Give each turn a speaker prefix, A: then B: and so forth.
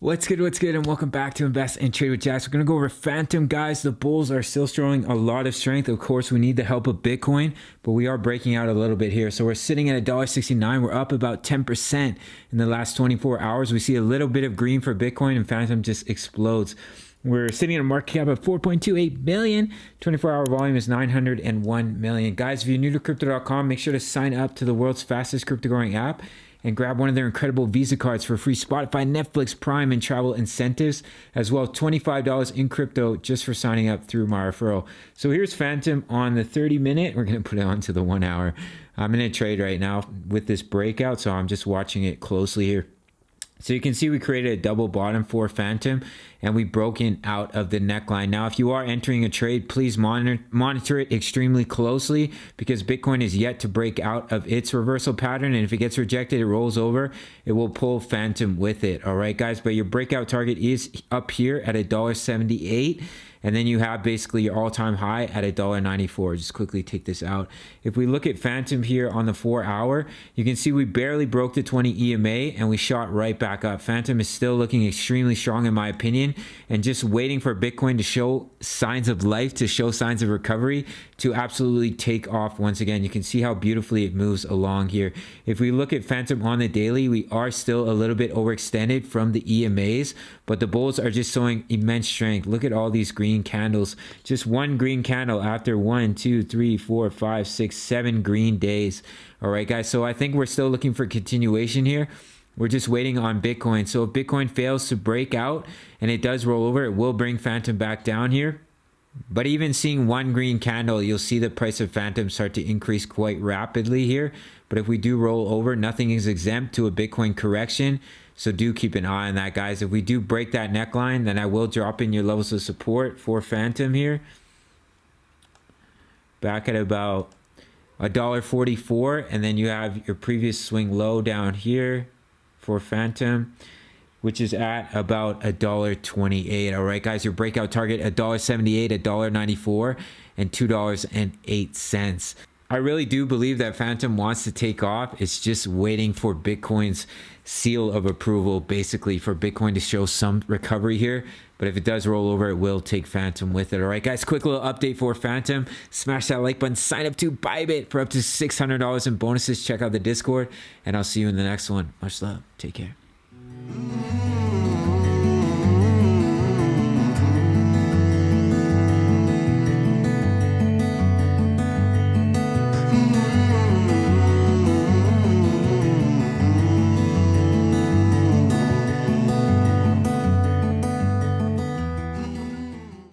A: What's good, and welcome back to Invest and Trade with Jax. We're going to go over Fantom, guys. The bulls are still showing a lot of strength. Of course, we need the help of Bitcoin, but we are breaking out a little bit here. So we're sitting at $1.69. We're up about 10% in the last 24 hours. We see a little bit of green for Bitcoin, and Fantom just explodes. We're sitting at a market cap of 4.28 billion. 24-hour volume is 901 million. Guys, if you're new to crypto.com, make sure to sign up to the world's fastest crypto growing app and grab one of their incredible Visa cards for free Spotify, Netflix, Prime, and travel incentives, as well as $25 in crypto just for signing up through my referral. So here's Fantom on the 30-minute. We're going to put it onto the 1 hour. I'm in a trade right now with this breakout, so I'm just watching it closely here. So you can see we created a double bottom for Fantom and we broken out of the neckline. Now, if you are entering a trade, please monitor it extremely closely because Bitcoin is yet to break out of its reversal pattern. And if it gets rejected, it rolls over, it will pull Fantom with it. All right, guys, but your breakout target is up here at $1.78. And then you have basically your all-time high at $1.94. Just quickly take this out. If we look at Fantom here on the 4 hour, you can see we barely broke the 20 EMA and we shot right back up. Fantom is still looking extremely strong in my opinion, and just waiting for Bitcoin to show signs of life, to show signs of recovery, to absolutely take off once again. You can see how beautifully it moves along here. If we look at Fantom on the daily, we are still a little bit overextended from the EMAs, but the bulls are just showing immense strength. Look at all these green candles. Just one green candle after 1, 2, 3, 4, 5, 6, 7 green days. All right, guys. So I think we're still looking for continuation here. We're just waiting on Bitcoin. So if Bitcoin fails to break out and it does roll over, it will bring Fantom back down here. But even seeing one green candle, you'll see the price of Fantom start to increase quite rapidly here. But if we do roll over, nothing is exempt to a Bitcoin correction. So do keep an eye on that, guys. If we do break that neckline, then I will drop in your levels of support for Fantom here. Back at about $1.44. And then you have your previous swing low down here for Fantom, which is at about $1.28. All right, guys, your breakout target $1.78, $1.94, and $2.08. I really do believe that Fantom wants to take off. It's just waiting for Bitcoin's seal of approval, basically, for Bitcoin to show some recovery here. But if it does roll over, it will take Fantom with it. All right, guys, quick little update for Fantom. Smash that like button. Sign up to Bybit for up to $600 in bonuses. Check out the Discord, and I'll see you in the next one. Much love. Take care.